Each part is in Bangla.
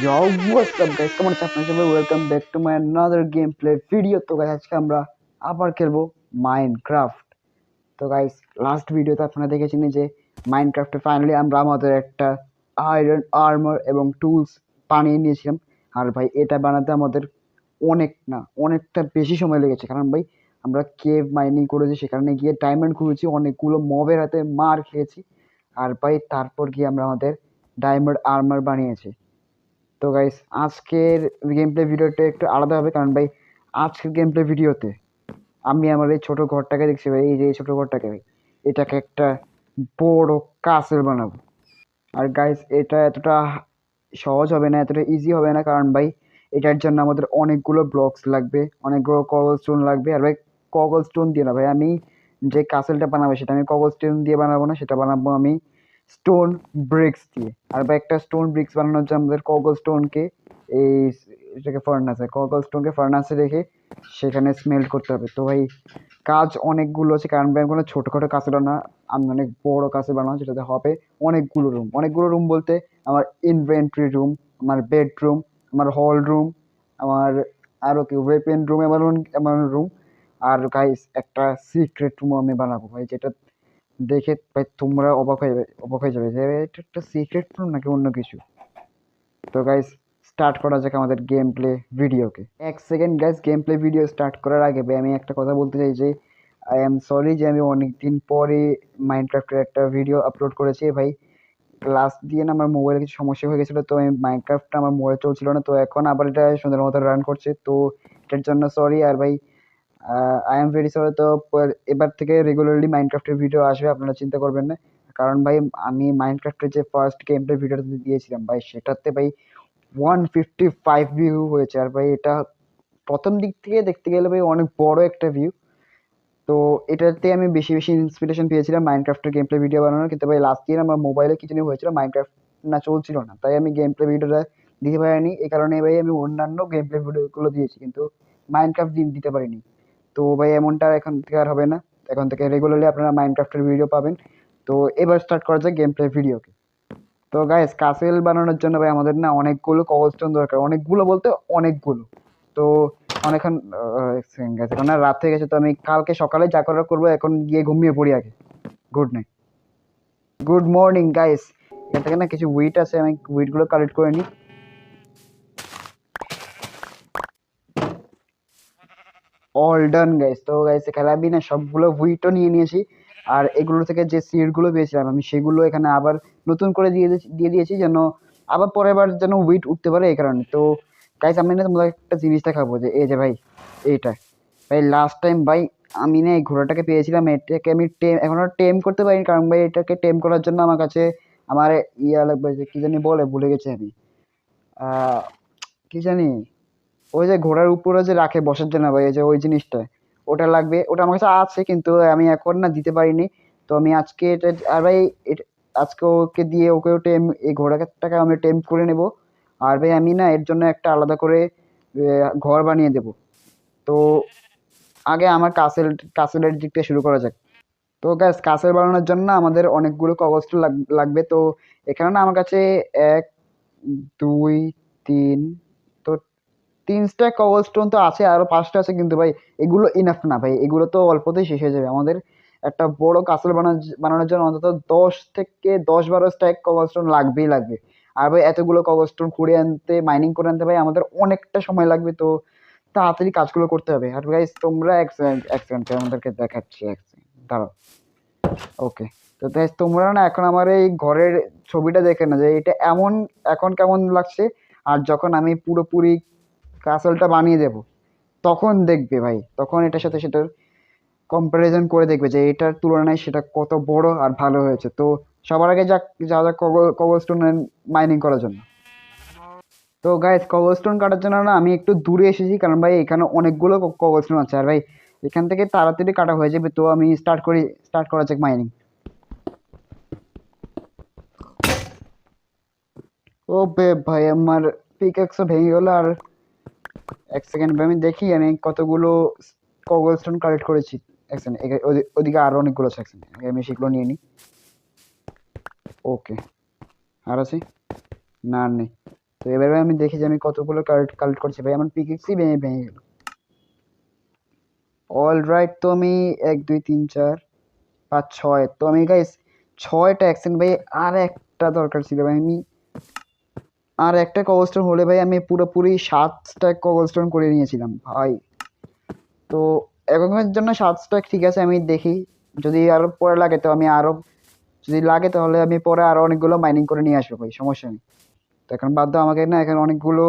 Yo, what's up guys? কেমন আছেন আপনারা সবাই? Welcome back to my another game play video. তো গাইস আজকে আমরা আবার খেলবো মাইনক্রাফট। তো গাইস লাস্ট ভিডিওতে আপনারা দেখেছেন যে মাইনক্রাফটে ফাইনালি আমরা আমাদের একটা আয়রন আর্মার এবং টুলস বানিয়ে নিয়েছিলাম। আর ভাই এটা বানাতে আমাদের অনেকটা বেশি সময় লেগেছে, কারণ ভাই আমরা কেভ মাইনিং করেছি, সেখানে গিয়ে ডায়মন্ড খুঁজেছি, অনেকগুলো মবের হাতে মার খেয়েছি, আর ভাই তারপর গিয়ে আমরা আমাদের ডায়মন্ড আর্মার বানিয়েছি। তো গাইস আজকের গেম প্লে ভিডিওটা একটু আলাদা হবে, কারণ ভাই আজকের গেম প্লে ভিডিওতে আমি আমার এই ছোট ঘরটাকে দেখছি ভাই, এই যে এই ছোট ঘরটাকে ভাই এটাকে একটা বড় কাসেল বানাবো। আর গাইস এটা এতটা সহজ হবে না, এতটা ইজি হবে না, কারণ ভাই এটার জন্য আমাদের অনেকগুলো ব্লকস লাগবে, অনেকগুলো কবল স্টোন লাগবে। আর ভাই কবল স্টোন দিয়ে না ভাই, আমি যে কাসেলটা বানাবো সেটা আমি কবল স্টোন দিয়ে বানাবো না, সেটা বানাবো আমি স্টোন ব্রিক্স দিয়ে। আর ভাই একটা স্টোন ব্রিক্স বানানোর জন্য আমাদের কবল স্টোনকে এই এটাকে ফার্নাসে কবল স্টোনকে ফার্নাসে রেখে সেখানে স্মেল্ট করতে হবে। তো ভাই কাজ অনেকগুলো আছে, কারণ ভাই কোনো ছোটোখাটো কাসেলও না, আমি অনেক বড় কাসেল বানাবো, যেটাতে হবে অনেকগুলো রুম বলতে আমার ইনভেন্টরি রুম, আমার বেডরুম, আমার হল রুম, আমার আরও কি ওয়েপেন রুম, এমন রুম। আর গাইস একটা সিক্রেট রুমও আমি বানাবো ভাই, যেটা দেখে ভাই তোমরা অবাক হয়ে যাবে যে এটা একটা সিক্রেট রুম নাকি অন্য কিছু। তো গাইস স্টার্ট করা যাক আমাদের গেম প্লে ভিডিওকে। এক second guys, game play video start করার আগে ভাই আমি একটা কথা বলতে চাই যে আই এম সরি যে আমি অনেক দিন পরে মাইনক্রাফটের একটা ভিডিও আপলোড করেছি ভাই। লাস্ট দিয়ে না আমার মোবাইলে কিছু সমস্যা হয়ে গেছিলো, তো আমি মাইনক্রাফটটা আমার মোবাইল চলছিল না, তো এখন আবার এটা সুন্দর মতো রান করছে, তো এটার জন্য সরি। আর ভাই আই এম ভেরি সরি। তো এবার থেকে রেগুলারলি মাইনক্রাফটের ভিডিও আসবে, আপনারা চিন্তা করবেন না, কারণ ভাই আমি মাইনক্রাফটের যে ফার্স্ট গেম প্লে ভিডিওটা দিয়েছিলাম ভাই, সেটাতে ভাই 155 ভিউ হয়েছে। আর ভাই এটা প্রথম দিক থেকে দেখতে গেলে ভাই অনেক বড় একটা ভিউ। তো এটাতে আমি বেশি বেশি ইন্সপিরেশন পেয়েছিলাম মাইনক্রাফটের গেম প্লে ভিডিও বানানোর, কিন্তু ভাই লাস্ট ইয়ার আমার মোবাইলে কিছু নিয়ে হয়েছিল, মাইনক্রাফট না চলছিল না, তাই আমি গেম প্লে ভিডিওটা দিতে পারিনি। এই কারণে ভাই আমি অন্যান্য গেম প্লে ভিডিওগুলো দিয়েছি, কিন্তু মাইনক্রাফট দিতে পারিনি। তো ভাই এমনটা এখন থেকে আর হবে না, এখন থেকে রেগুলারলি আপনারা মাইনক্রাফটের ভিডিও পাবেন। তো এবার স্টার্ট করা যায় গেম প্লে ভিডিওকে। তো গাইস কাসেল বানানোর জন্য ভাই আমাদের না অনেকগুলো কবলস্টোন দরকার, অনেকগুলো বলতে অনেকগুলো। তো অনেকক্ষণ গেছে, কারণ রাত হয়ে গেছে, তো আমি কালকে সকালে যা করার করবো, এখন গিয়ে ঘুমিয়ে পড়ি আগে। Good night, good morning guys. এখান থেকে না কিছু উইট আছে, আমি উইটগুলো কালেক্ট করে নিই। All done guys. তো গাইস এখানে আমি না সবগুলো হুইটও নিয়ে নিয়েছি, আর এগুলো থেকে যে সিডগুলো পেয়েছিলাম আমি সেগুলো এখানে আবার নতুন করে দিয়ে দিয়েছি, যেন আবার পরের বার যেন হুইট উঠতে পারে, এই কারণে। তো গাইস আমি না তোমাদের একটা জিনিস দেখাবো, যে এই যে ভাই এইটা ভাই লাস্ট টাইম ভাই আমি না এই ঘোড়াটাকে পেয়েছিলাম, এটাকে আমি এখনো টেম করতে পারিনি, কারণ ভাই এটাকে টেম করার জন্য আমার কাছে আমার ইয়া লাগবে, যে কি জানি বলে, ভুলে গেছি আমি। কি জানি, ওই যে ঘোড়ার উপরে যে রাখে বসার জন্য ভাই, এই যে ওই জিনিসটা, ওটা লাগবে। ওটা আমার কাছে আছে, কিন্তু আমি এখন না দিতে পারিনি। তো আমি আজকে এটা, আর ভাই আজকে ওকে দিয়ে ওকেও টেম, এই ঘোড়াটাকে আমি টেম করে নেব। আর ভাই আমি না এর জন্য একটা আলাদা করে ঘর বানিয়ে দেব। তো আগে আমার কাসেলের দিকটা শুরু করা যাক। তো গ্যাস কাসেল বানানোর জন্য না আমাদের অনেকগুলো কবলস্টোন লাগবে। তো এখানে না আমার কাছে 1 2 3, তো 3 স্ট্যাক কবলস্টোন তো আছে, আরো 5টা আছে, কিন্তু ভাই এগুলো ইনাফ না ভাই, এগুলো তো অল্পতেই শেষ হয়ে যাবে। আমাদের একটা বড় কাসেল বানানোর জন্য অন্তত 10 থেকে 12 স্ট্যাক কবলস্টোন লাগবে। আর ভাই এতগুলো কবলস্টোন কুড়িয়ে আনতে, মাইনিং করে আনতে ভাই আমাদের অনেকটা সময় লাগবে, তো তাড়াতাড়ি কাজগুলো করতে হবে। আর গাইস তোমরা এক সেকেন্ড আমাদেরকে দেখাচ্ছি, এক সেকেন্ড দাঁড়াও। ওকে। তো গাইস তোমরা না এখন আমার এই ঘরের ছবিটা দেখে না, যে এটা এখন কেমন লাগছে, আর যখন আমি পুরোপুরি কাসলটা বানিয়ে দেব তখন দেখবে ভাই, তখন এটার সাথে সেটার কম্পারিজন করে দেখবে যে এটার তুলনায় সেটা কত বড় আর ভালো হয়েছে। তো সবার আগে যাক কবলস্টোন মাইনিং করার জন্য। তো গাইস কবলস্টোন কাটার জন্য না আমি একটু দূরে এসেছি, কারণ ভাই এখানে অনেকগুলো কবলস্টোন আছে, আর ভাই এখান থেকে তাড়াতাড়ি কাটা হয়ে যাবে। তো আমি স্টার্ট করা যাক মাইনিং। ও বে ভাই আমার পিকএক্সও ভেঙে গেল। আর এক সেকেন্ড আমি দেখি আমি কতগুলো কবলস্টোন কালেক্ট করেছি। এক সেকেন্ড, ওদিকে আরো অনেকগুলো আছে, এক সেকেন্ড আমি সেগুলো নিয়ে নিই। ওকে, আর আছে না, আর নেই। তো এবার ভাই আমি দেখি যে আমি কতগুলো কালেক্ট করছি ভাই, আমার পিকেক্সই ভেঙে ভেঙে গেল। অল রাইট, তো আমি 1 2 3 4 5 6, তো আমি গাইস 6টা অ্যাকশন ভাই। আর একটা দরকার ছিল ভাই, আমি আর একটা কবলস্টোন হলে ভাই আমি পুরোপুরি 7 স্ট্যাক কবলস্টোন করে নিয়েছিলাম ভাই। তো এখনের জন্য 7 স্ট্যাক ঠিক আছে, আমি দেখি যদি আরো পরে লাগে তো আমি আরো, যদি লাগে তাহলে আমি পরে আরো অনেকগুলো মাইনিং করে নিয়ে আসবো ভাই, সমস্যা নেই। তো এখন বাধ্য আমাকে না এখন অনেকগুলো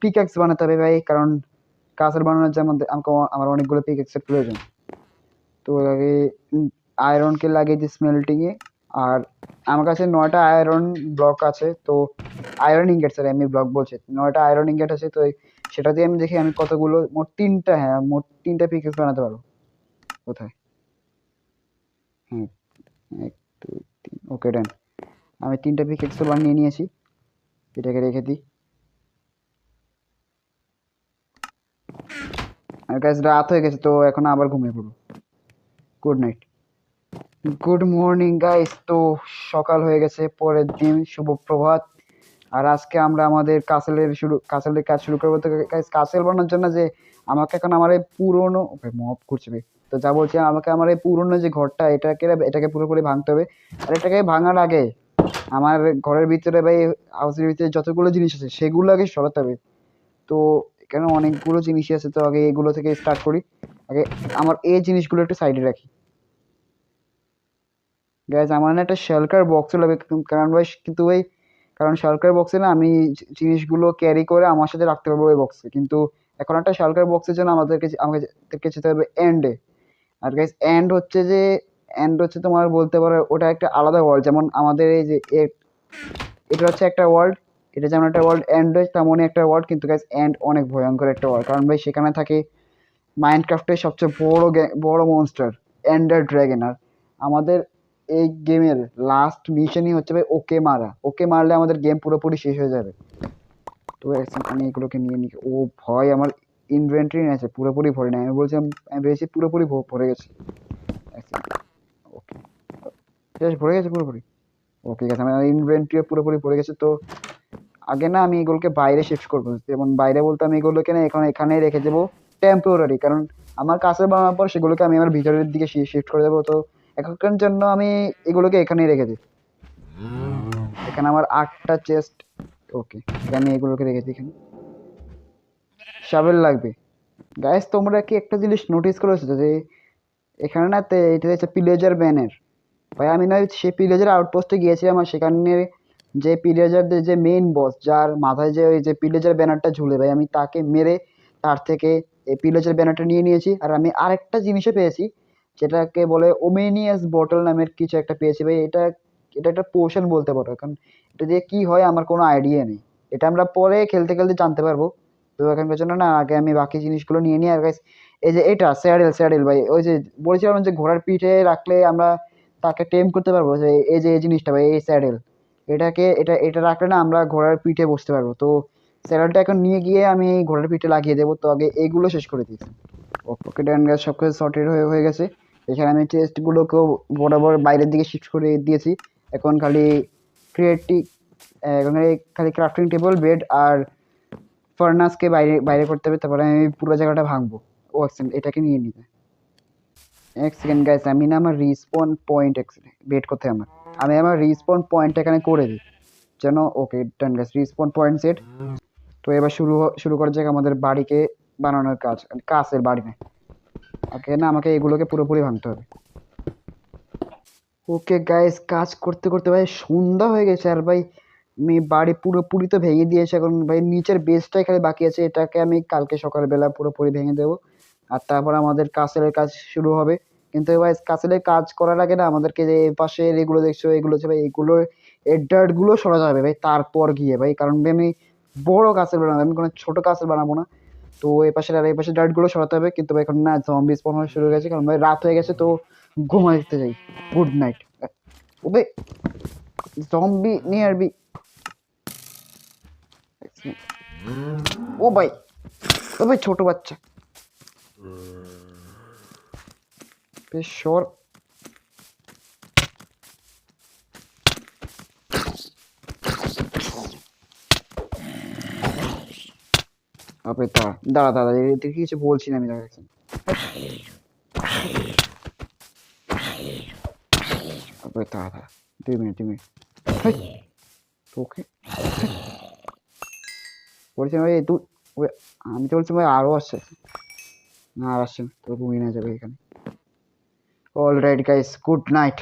পিক্যাক্স বানাতে হবে ভাই, কারণ কাসের বানানোর জন্য আমাকে আমার অনেকগুলো পিক্যাক্সের প্রয়োজন। তো আগে আয়রনকে লাগিয়ে দিই স্মেল্টিংয়ে। আর আমার কাছে 9টা আয়রন ব্লক আছে, তো আয়রন ইনগেট, স্যার আমি ব্লক বলছি, 9টা আয়রন ইনগেট আছে। তো সেটা দিয়ে আমি দেখি আমি কতগুলো, মোট 3টা, হ্যাঁ মোট 3টা পিকেক্স বানাতে পারবো। কোথায়? হ্যাঁ, 1 2 3, ওকে ডান। আমি 3টা পিকেক্স তো বানিয়ে নিয়েছি, এটাকে রেখে দিই। আর গাইস রাত হয়ে গেছে, তো এখন আবার ঘুমিয়ে পড়বো। Good night. Good morning guys, তো সকাল হয়ে গেছে, পরের দিন, শুভ প্রভাত। আর আজকে আমরা আমাদের কাসেলের কাজ শুরু করবো। তো গাইস কাসেল বানানোর জন্য যে আমাকে এখন আমার এই পুরনো মপ করছে ভাই। তো যা বলছি, আমাকে আমার এই পুরনো যে ঘরটা, এটাকে পুরোপুরি ভাঙতে হবে। আর এটাকে ভাঙার আগে আমার ঘরের ভিতরে ভাই, হাউসের ভিতরে যতগুলো জিনিস আছে সেগুলো আগে সরাতে হবে। তো এখানে অনেকগুলো জিনিসই আছে, তো আগে এগুলো থেকে স্টার্ট করি। আগে আমার এই জিনিসগুলো একটু সাইডে রাখি। গ্যাস আমার না একটা শেলকার বক্স লাগবে, কারণ ভাই কিন্তু ভাই, কারণ শেলকার বক্সে না আমি জিনিসগুলো ক্যারি করে আমার সাথে রাখতে পারবো ওই বক্সে। কিন্তু এখন একটা শেলকার বক্সের জন্য আমাদেরকে যেতে হবে এন্ডে। আর গাইস এন্ড হচ্ছে তোমার বলতে পারো ওটা একটা আলাদা ওয়ার্ল্ড। যেমন আমাদের এই যে এটা হচ্ছে একটা ওয়ার্ল্ড, এটা যেমন একটা ওয়ার্ল্ড এন্ড হয় তেমনই একটা ওয়ার্ল্ড। কিন্তু গাইস এন্ড অনেক ভয়ঙ্কর একটা ওয়ার্ল্ড, কারণ ভাই সেখানে থাকে মাইনক্রাফটের সবচেয়ে বড় মনস্টার এন্ডার ড্রাগন। আর আমাদের এই গেমের লাস্ট মিশনই হচ্ছে ভাই ওকে মারা। ওকে মারলে আমাদের গেম পুরোপুরি শেষ হয়ে যাবে। তো আমি এগুলোকে নিয়ে নিই। ও ভয়, আমার ইনভেন্টরি আছে পুরোপুরি ভরে নেই, আমি বলছিলাম আমি ভেবেছি পুরোপুরি ভরে গেছে। ওকে, শেষ, ভরে গেছে পুরোপুরি। ওকে গেছে, আমার ইনভেন্টরি পুরোপুরি ভরে গেছে। তো আগে না আমি এগুলোকে বাইরে শিফট করবো, যেমন বাইরে বলতে আমি এগুলোকে না এখন এখানেই রেখে দেবো টেম্পোরারি, কারণ আমার কাছে বানানোর পর সেগুলোকে আমি আমার ভিতরের দিকে শিফট করে দেবো। তো এখনকার জন্য আমি এগুলোকে এখানেই রেখে দিই। এখানে আমার 8টা চেস্ট, ওকে আমি এগুলোকে রেখে দিই এখানে। শাবেল লাগবে। গাইস তোমরা কি একটা জিনিস নোটিস করেছো যে এখানে না এটা হচ্ছে পিলেজার ব্যানের ভাই, আমি না সেই পিলেজার আউটপোস্টে গিয়েছিলাম, আর সেখানে যে পিলেজারদের যে মেইন বস, যার মাথায় যে ওই যে পিলেজার ব্যানারটা ঝুলে ভাই, আমি তাকে মেরে তার থেকে এই পিলেজার ব্যানারটা নিয়ে নিয়েছি। আর আমি আরেকটা জিনিসও পেয়েছি, যেটাকে বলে ওমেনিয়াস বটল নামের কিছু একটা পেয়েছি ভাই। এটা এটা একটা পোশন বলতে পারো, কারণ এটা দিয়ে কি হয় আমার কোনো আইডিয়া নেই। এটা আমরা পরে খেলতে খেলতে জানতে পারবো। তো এখানকার জন্য না আগে আমি বাকি জিনিসগুলো নিয়ে নিই। আর গাইস এই যে এটা স্যাডেল ভাই, ওই যে বলেছিলাম যে ঘোড়ার পিঠে রাখলে আমরা তাকে টেম করতে পারবো, যে এই যে এই জিনিসটা ভাই, এই স্যাডেল, এটা রাখলে না আমরা ঘোড়ার পিঠে বসতে পারবো। তো স্যাডেলটা এখন নিয়ে গিয়ে আমি ঘোড়ার পিঠে লাগিয়ে দেবো। তো আগে এইগুলো শেষ করে দিচ্ছি। ওকে ডান গাছ, সব কিছু সর্টেড হয়ে গেছে। এখানে আমি চেস্টগুলোকেও বরাবর বাইরের দিকে শিফট করে দিয়েছি। এখন খালি ক্রিয়েটিভ, এখন খালি ক্রাফটিং টেবিল, বেড আর ফার্নাসকে বাইরে বাইরে করতে হবে, তারপরে আমি পুরো জায়গাটা ভাঙবো। ও এক্সেন্ট, এটাকে নিয়ে নিবে। এক সেকেন্ড গাইস, আমি না আমার রিস্পন পয়েন্ট বেট করতে আমার, আমি আমার রিস্পন পয়েন্ট এখানে করে দিই যেন। ওকে ডান গাইস, রিস্পন পয়েন্ট সেট। তো এবার শুরু করা যাক আমাদের বাড়িকে বানানোর কাজ। কাছের বাড়ি না, আগে না আমাকে এগুলোকে পুরোপুরি ভাঙতে হবে। ওকে গাইস, কাজ করতে করতে ভাই সন্ধ্যা হয়ে গেছে। আর ভাই আমি বাড়ি পুরোপুরি তো ভেঙে দিয়েছি, এখন ভাই নিচের বেসটাই খালি বাকি আছে, এটাকে আমি কালকে সকালবেলা পুরোপুরি ভেঙে দেবো। আর তারপর আমাদের কাসেলের কাজ শুরু হবে। কিন্তু ভাই কাসেলের কাজ করার আগে না আমাদেরকে যে পাশে এগুলো দেখছো, এগুলো হচ্ছে ভাই, এগুলো এর ডার্ট গুলো সরাতে হবে ভাই তারপর গিয়ে ভাই, কারণ ভাই আমি বড় কাসেল বানাবো, আমি কোনো ছোট কাসেল বানাবো না। তো এই পাশে আর এই পাশে ডার্ট গুলো সরাতে হবে। কিন্তু ভাই এখন না জম্বি স্পন হওয়া শুরু হয়ে গেছে, কারণ ভাই রাত হয়ে গেছে। তো ঘুমাইতে যাই, গুড নাইট। ওবে জম্বি নিয়ার বি, ও ভাই, ও ভাই ছোট বাচ্চা, বেশ সর। আপনি দাঁড়া দাঁড়া দাঁড়া, এদিকে কিছু বলছি না আমি, দাঁড়া একদম। আপনি দাঁড়া দাঁড়া, 2 মিনিট। হেই, তোকে বলছি ভাই তুই, আমি তো বলছি ভাই আরও আসছে না, আর আসছে না, তো ঘুমিয়ে না যাবে এখানে। All right guys, good night.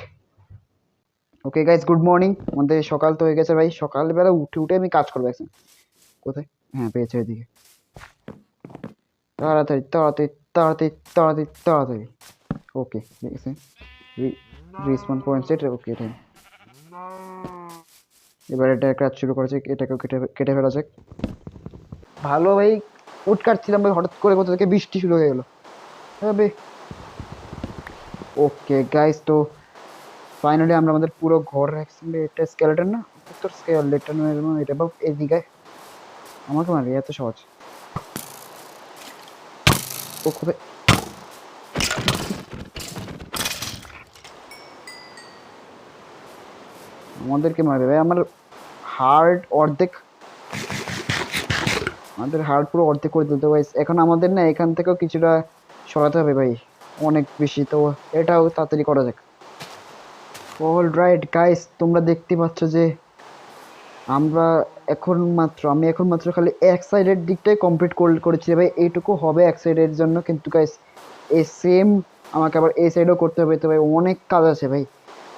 Okay guys, good morning. আমাদের সকাল তো হয়ে গেছে ভাই, সকালবেলা উঠে উঠে আমি কাজ করবো এখন। কোথায়? হ্যাঁ পেয়েছে এদিকে। তাড়াতাড়ি তাড়াতাড়ি তাড়াতাড়ি তাড়াতাড়ি তাড়াতাড়ি। ওকে ঠিক আছে, রিসপন্স পয়েন্ট সেট। ওকে ঠিক, এবার এটা কাজ শুরু করেছে, এটাকেও কেটে কেটে ফেলা যাক। ভালো ভাই, উঠ কাটছিলাম ভাই, হঠাৎ করে কোথা থেকে বৃষ্টি শুরু হয়ে গেল। তবে ওকে গাইস, তো ফাইনালি আমরা আমাদের পুরো ঘর রাখছি। এটা স্কেলেটন না, তোর স্কেলেটন, এটা বা এদিকে আমাকে মারি এত সহজ। ও খুবই আমাদেরকে মারবে ভাই, আমার হার্ট অর্ধেক, আমাদের হার্ট পুরো অর্ধেক করে দিতে ভাই। এখন আমাদের না এখান থেকেও কিছুটা সরাতে হবে ভাই, অনেক বেশি, তো এটাও তাড়াতাড়ি করা যাক। অল রাইট গাইস, তোমরা দেখতে পাচ্ছ যে আমরা আমি এখন মাত্র খালি এক সাইডের দিকটাই কমপ্লিট করেছি ভাই, এইটুকু হবে এক সাইডের জন্য, কিন্তু গাইস এই সেম আমাকে আবার এই সাইডও করতে হবে, তো ভাই অনেক কাজ আছে ভাই।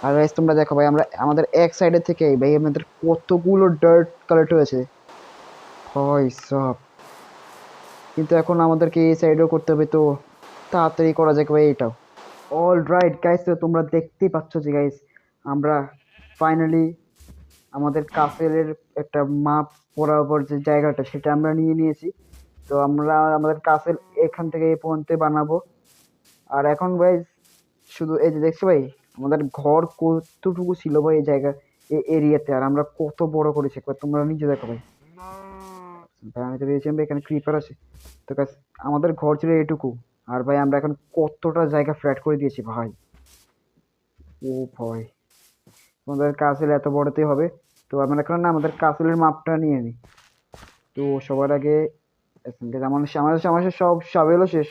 আর গাইস তোমরা দেখো ভাই, আমরা আমাদের এক সাইডের থেকে ভাই আমাদের কতগুলো ডার্ট কালেক্ট হয়েছে হয় সব, কিন্তু এখন আমাদেরকে এই সাইডও করতে হবে, তো তাড়াতাড়ি করা যাক ভাই এটাও। অল রাইট গাইস, তো তোমরা দেখতেই পাচ্ছ যে গাইস আমরা ফাইনালি আমাদের কাসেলের একটা মাপ বরাবর যে জায়গাটা সেটা আমরা নিয়ে নিয়েছি। তো আমরা আমাদের কাসেল এখান থেকে এই পর্যন্ত বানাবো। আর এখন ভাই শুধু এই যে দেখছো ভাই, আমাদের ঘর কতটুকু ছিল ভাই এই জায়গা, এই এরিয়াতে, আর আমরা কত বড় করেছি একবার তোমরা নিজে দেখো ভাই। ভাই আমি তো ভেবেছিলাম ভাই এখানে ক্রিপার আছে, তো গাইস আমাদের ঘর ছিল এটুকু, আর ভাই আমরা এখন কতটা জায়গা ফ্ল্যাট করে দিয়েছি ভাই। ও ভয়, আমাদের কাসেল এত বড়তেই হবে। তো আমরা এখন না আমাদের কাসেলের মাপটা নিয়ে নিই। তো সবার আগে আমাদের সব শাবেলও শেষ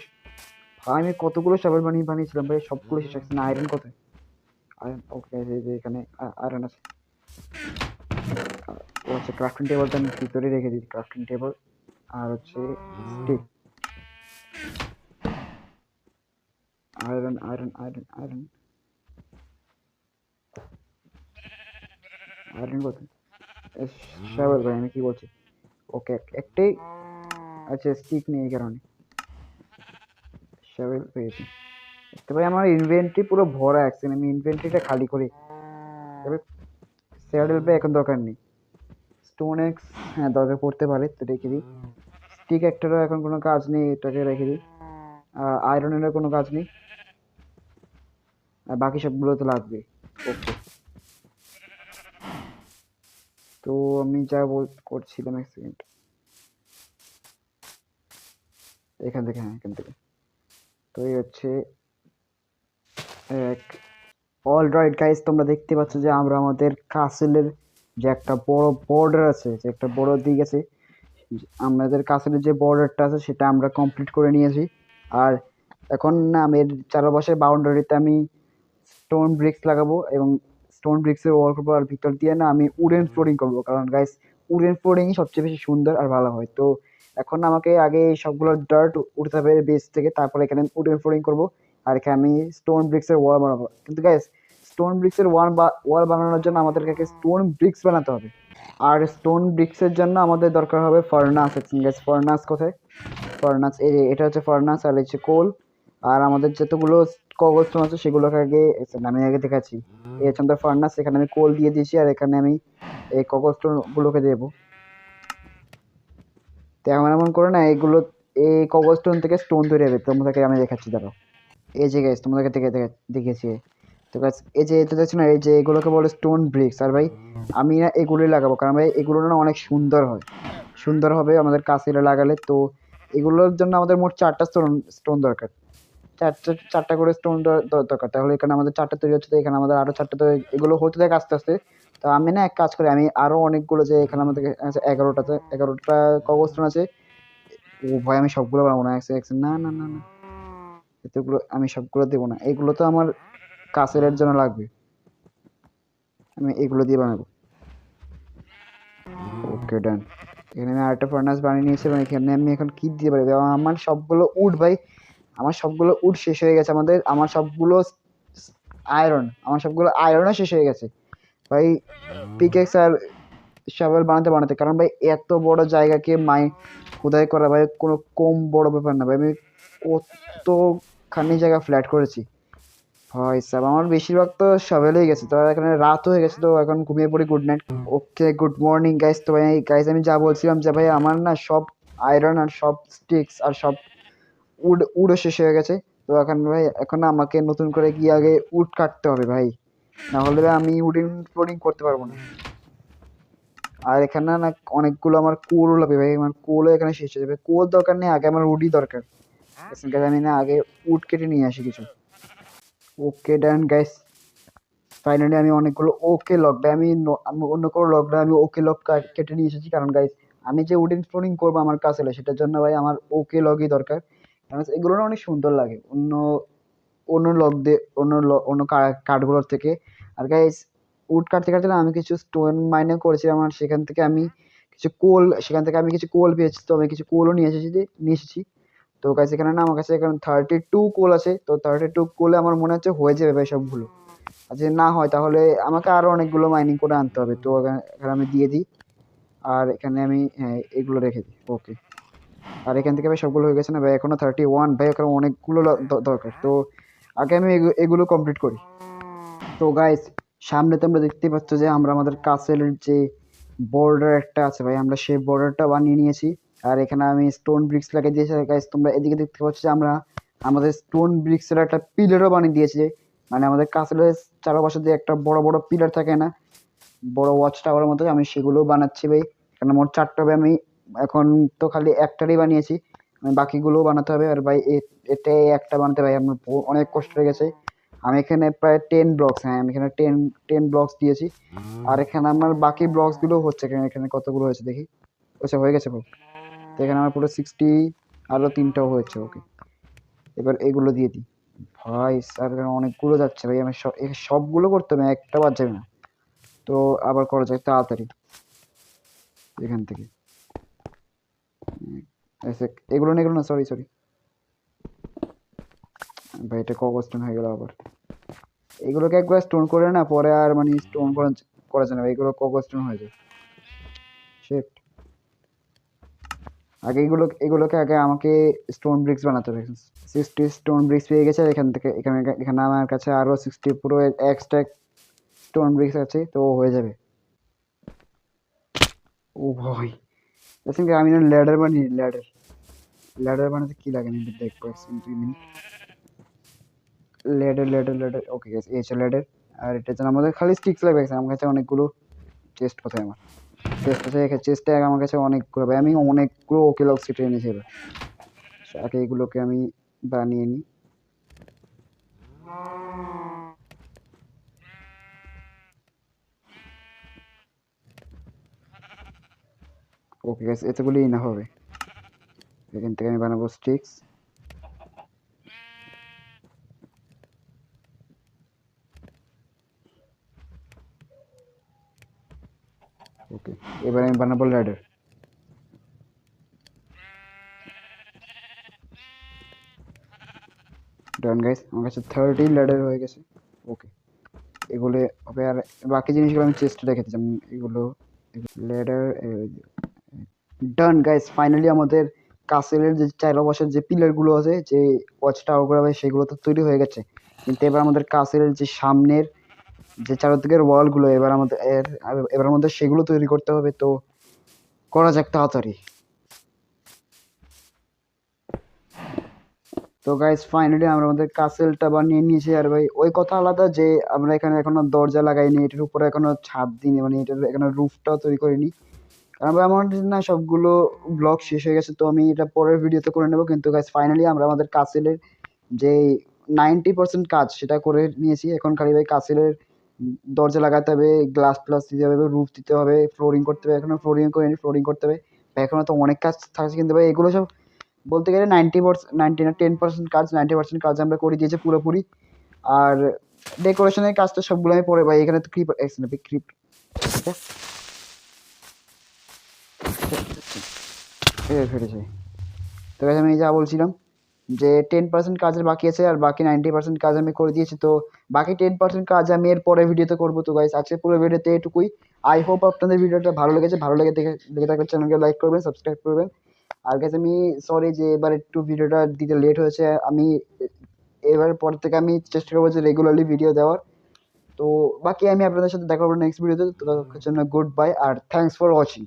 ভাই, আমি কতগুলো শাবেল বানিয়েছিলাম ভাই, সবগুলো শেষ আছে না। আয়রন কোথায়? আয়রন ওকে, যে এখানে আয়রন আছে। ও হচ্ছে ক্রাফটিং টেবিলটা আমি ভিতরে রেখে দিই, ক্রাফটিং টেবিল আর হচ্ছে স্টিক। আয়রন আয়রন কোথায়? শাবেল ভাই, আমি কি বলছি, ওকে একটাই, আচ্ছা স্টিক নেই এই কারণে। শাবেল পেয়েছি। তো ভাই আমার ইনভেন্টরি পুরো ভরা আছে, আমি ইনভেন্টরিটা খালি করি। তবে স্যাডেল ভাই এখন দরকার নেই। স্টোন এক্স হ্যাঁ দরকার পড়তে পারে, তো রেখে দিই। স্টিক একটারও এখন কোনো কাজ নেই, এটাকে রেখে দিই। আয়রনেরও কোনো কাজ নেই, আর বাকি সবগুলো তো লাগবে। ওকে, তো আমি যা করছিলাম, এক সেকেন্ড, এখান থেকে, হ্যাঁ এখান থেকে। তো এই হচ্ছে এক। অল রাইট গাইস, তোমরা দেখতে পাচ্ছ যে আমরা আমাদের কাসেলের যে একটা বড় বর্ডার আছে, যে একটা বড় দিক আছে, আমাদের কাসেলের যে বর্ডারটা আছে সেটা আমরা কমপ্লিট করে নিয়েছি। আর এখন না আমি এর চারপাশে বাউন্ডারিতে আমি স্টোন ব্রিক্স লাগাবো, এবং স্টোন ব্রিক্সের ওয়াল করবো, আর ভিতর দিয়ে না আমি উডেন ফ্লোরিং করবো, কারণ গাইস উডেন ফ্লোরিংই সবচেয়ে বেশি সুন্দর আর ভালো হয়। তো এখন আমাকে আগে এই সবগুলো ডার্ট উঠতে হবে বেস থেকে, তারপরে এখানে উডেন ফ্লোরিং করবো, আর এখানে আমি স্টোন ব্রিক্সের ওয়াল বানাবো। কিন্তু গাইস স্টোন ব্রিক্সের ওয়াল বানানোর জন্য আমাদেরকে আগে স্টোন ব্রিক্স বানাতে হবে, আর স্টোন ব্রিক্সের জন্য আমাদের দরকার হবে ফার্নাস। গাইস ফার্নাস কোথায়? ফার্নাস এই যে, এটা হচ্ছে ফার্নাস, আর হচ্ছে কোল। আর আমাদের যতগুলো কবলস্টোন আছে সেগুলোকে আগে আমি আগে দেখাচ্ছি। এই হচ্ছে আমাদের ফার্নাস, এখানে আমি কোল দিয়ে দিয়েছি, আর এখানে আমি এই কবলস্টোন গুলোকে দেবো। তো এমন এমন করে না এগুলো, এই কবলস্টোন থেকে স্টোন তৈরি হবে, তোমাদেরকে আমি দেখাচ্ছি দাঁড়াও। এই যে গাইস তোমাদেরকে দেখিয়েছি। তো গাইস এই যে এটা দেখছো না, এই যে এগুলোকে বলে স্টোন ব্রিক্স, আর ভাই আমি না এগুলোই লাগাবো, কারণ ভাই এগুলো না অনেক সুন্দর হয়, সুন্দর হবে আমাদের কাছে লাগালে। তো এগুলোর জন্য আমাদের মোট 4টা স্টোন দরকার, চারটা করে স্টোন দরকার, তাহলে এখানে আমাদের 4টা তৈরি হচ্ছে, তো এখানে আমাদের আরো 4টা, তো এগুলো হতে থাকে আস্তে আস্তে। তো আমি না এক কাজ করি, আমি আরো অনেকগুলো, যে এখানে আমাদের আছে 11টা কবলস্টোন আছে, ও ভাই আমি সবগুলো বানাবো না, না না না না, এতগুলো আমি সবগুলো দেবো না, এগুলো তো আমার কাসেলের জন্য লাগবে, আমি এগুলো দিয়ে বানাবো। ওকে ডান। এখানে আমি আরেকটা ফার্নাস বানিয়ে নিয়েছি এবং এখানে আমি এখন কি দিয়ে পারি, আমার সবগুলো উড ভাই, আমার সবগুলো উড শেষ হয়ে গেছে, আমার সবগুলো আয়রন, আমার সবগুলো আয়রনও শেষ হয়ে গেছে ভাই। পিকেক্স আর শাভেল বানাতে বানাতে, কারণ ভাই এত বড় জায়গাকে খোদাই করা ভাই কোনো কম বড় ব্যাপার না ভাই। আমি কতখানি জায়গা ফ্ল্যাট করেছি ভাই সাহেব, আমার বেশিরভাগ তো শাভেলেই গেছে, তো এখানে রাত হয়ে গেছে, তো এখন ঘুমিয়ে পড়ি। Good night. Okay good morning guys. তো ভাই গাইস আমি যা বলছিলাম যে ভাই আমার না সব আয়রন আর সব স্টিক্স আর সব উডও শেষ হয়ে গেছে। তো এখন ভাই এখন আমাকে নতুন করে গিয়ে আগে উড কাটতে হবে ভাই, না হলে ভাই আমি উডিং ফ্লোডিং করতে পারবো না। আর এখানে না অনেকগুলো আমার কোলও লাগবে ভাই, আমার কোলও এখানে শেষ হয়ে যাবে। কোল দরকার নেই, আগে আমার উডই দরকার। আমি না আগে উড কেটে নিয়ে আসি কিছু। ওকে ডান গাইস, ফাইনালি আমি অনেকগুলো ওকে লক ভাই, আমি অন্য কোনো লক না, আমি ওকে লক কেটে নিয়ে এসেছি। কারণ গাইস আমি যে উডেন ফ্লোরিং করবো আমার কাছে, সেটার জন্য ভাই আমার ওকে লগই দরকার, কারণ এগুলো না অনেক সুন্দর লাগে অন্য অন্য লক দিয়ে, অন্য কাঠগুলোর থেকে। আর গাইস উড কাটতে কাটতে না আমি কিছু স্টোন মাইনে করেছিলাম, আর সেখান থেকে আমি কিছু কোল পেয়েছি, তো আমি কিছু কোলও নিয়ে এসেছি। তো গাইস এখানে না আমার কাছে এখন 32 কোল আছে, তো 32 কোলে আমার মনে হচ্ছে হয়ে যাবে ভাই সবগুলো। আর যদি না হয় তাহলে আমাকে আরো অনেকগুলো মাইনিং করে আনতে হবে, তো এখানে আমি দিয়ে দিই। আর এখানে আমি হ্যাঁ এগুলো রেখে দিই। ওকে, আর এখান থেকে ভাই সবগুলো হয়ে গেছে না ভাই, এখনো 31 ভাই, এখানে অনেকগুলো দরকার। তো আগে আমি এগুলো কমপ্লিট করি। তো গাইস সামনে তোমরা দেখতে পাচ্ছ যে আমরা আমাদের কাসেলের যে বর্ডার একটা আছে ভাই, আমরা সেই বর্ডারটা বানিয়ে নিয়েছি। আর এখানে আমি স্টোন ব্রিক্স লাগিয়ে দিয়েছি। গাইস তোমরা এদিকে দেখতে পাচ্ছ যে আমরা আমাদের স্টোন ব্রিক্সের একটা পিলারও বানিয়ে দিয়েছি, মানে আমাদের কাসেলের চারপাশে যে একটা বড় বড় পিলার থাকে না, বড় ওয়াচ টাওয়ারের মতো, আমি সেগুলো বানাচ্ছি ভাই। এখানে মোট 4টা হবে, আমি এখন তো খালি একটারই বানিয়েছি, আমি বাকিগুলোও বানাতে হবে। আর ভাই এটাই একটা বানাতে ভাই আমার অনেক কষ্ট হয়ে গেছে। আমি এখানে প্রায় 10 ব্লকস, হ্যাঁ আমি এখানে টেন ব্লকস দিয়েছি। আর এখানে আমার বাকি ব্লকসগুলো হচ্ছে, এখানে কতগুলো হয়েছে দেখি। আচ্ছা হয়ে গেছে ব্লক, তো এখানে আমার পুরো 60, আরও 3টাও হয়েছে। ওকে, এবার এগুলো দিয়ে দিই ভাই। স্যার এখানে অনেকগুলো যাচ্ছে ভাই, আমি সবগুলো করতে হবে, একটা বাদ যাবে না। তো আবার করা যায় তাড়াতাড়ি এখান থেকে। এগুলো না, এগুলো না, সরি সরি ভাই, এটা কবস্টোন হয়ে গেল আবার। এগুলোকে একবার স্টোন করে না পরে আর মানে স্টোন করা যায় না, এগুলো কবস্টোন হয়ে যায়। শিট, আগে এগুলোকে আগে আমাকে স্টোন ব্রিক্স বানাতে হবে। 60 স্টোন ব্রিক্স পেয়ে গেছে, এখান থেকে এখানে আমার কাছে আরো 60 পুরো এক্সট্রা স্টোন ব্রিক্স আছে, তো হয়ে যাবে। ও ভাই আমি না ল্যাডার বানিয়ে, ল্যাডার বানাতে কি লাগে আমি দেখবো 2 মিনিট। ল্যাডার ওকে গেছে, এই হচ্ছে ল্যাডার। আর এটা যেন আমাদের খালি স্টিক্স লাগবে, আমার কাছে অনেকগুলো চেস্ট, কোথায় আমার চেস্ট আছে, চেস্টে আমার কাছে অনেকগুলো ভাই, আমি অনেকগুলো ওকে লক সিটে এনেছি। এবার আগে এগুলোকে আমি বানিয়ে নিই। ওকে গেছে, এতগুলোই না হবে। এখান থেকে আমি বানাবো স্টিক্স। ওকে, এবার আমি বানাবো ল্যাডার। ডান গাইস, আমার কাছে 30 ল্যাডার হয়ে গেছে। ওকে, এগুলো হবে। আর বাকি জিনিসগুলো আমি চেস্টে রেখে দিচ্ছি, এগুলো ল্যাডার। ডান গাইস, ফাইনালি আমাদের কাসেলের যে চারপাশের যে পিলারগুলো আছে, যে ওয়াচ টাওয়ারগুলো হবে, সেগুলো তো তৈরি হয়ে গেছে। কিন্তু এবার আমাদের কাসেলের যে সামনের যে চারদিকের ওয়ালগুলো, এবার আমাদের সেগুলো তৈরি করতে হবে। তো করা যাক তাড়াতাড়ি। তো গাইস ফাইনালি আমরা আমাদের কাসেলটা বানিয়ে নিয়েছি। আর ভাই ওই কথা আলাদা যে আমরা এখানে এখনো দরজা লাগাইনি, এটার উপরে এখনো ছাদ দিইনি, মানে এটার এখনো রুফটাও তৈরি করিনি, কারণ ভাই আমার না সবগুলো ব্লক শেষ হয়ে গেছে। তো আমি এটা পরের ভিডিওতে করে নেবো। কিন্তু গাইস ফাইনালি আমরা আমাদের কাসেলের যে 90% কাজ সেটা করে নিয়েছি, এখন খালি ভাই কাসেলের দরজা লাগাতে হবে, গ্লাস প্লাস দিতে হবে, রুফ দিতে হবে, ফ্লোরিং করতে হবে। এখনো ফ্লোরিং করিনি, ফ্লোরিং করতে হবে ভাই, এখনো তো অনেক কাজ থাকছে। কিন্তু ভাই এগুলো সব বলতে গেলে 90 না 10% কাজ, 90% কাজ আমরা করে দিয়েছি পুরোপুরি। আর ডেকোরেশনের কাজটা সবগুলো আমি পরে ভাই, এখানে তো ক্রিপার ফেটেছে। তো guys, আমি যা বলছিলাম যে 10% কাজের বাকি আছে, আর বাকি 90% কাজ আমি করে দিয়েছি। তো বাকি 10% কাজ আমি এর পরের ভিডিওতে করবো। তো গাইস আজকে পুরো ভিডিওতে এটুকুই। আই হোপ আপনাদের ভিডিওটা ভালো লেগেছে, ভালো লেগে দেখে থাকলে চ্যানেলকে লাইক করবেন, সাবস্ক্রাইব করবেন। আর গাইস আমি সরি যে এবার একটু ভিডিওটা দিতে লেট হয়েছে। আমি এবার পর থেকে আমি চেষ্টা করবো যে রেগুলারলি ভিডিও দেওয়ার। তো বাকি আমি আপনাদের সাথে দেখা করবো নেক্সট ভিডিওতে। তো ততক্ষণের জন্য গুড বাই, আর থ্যাঙ্কস ফর ওয়াচিং।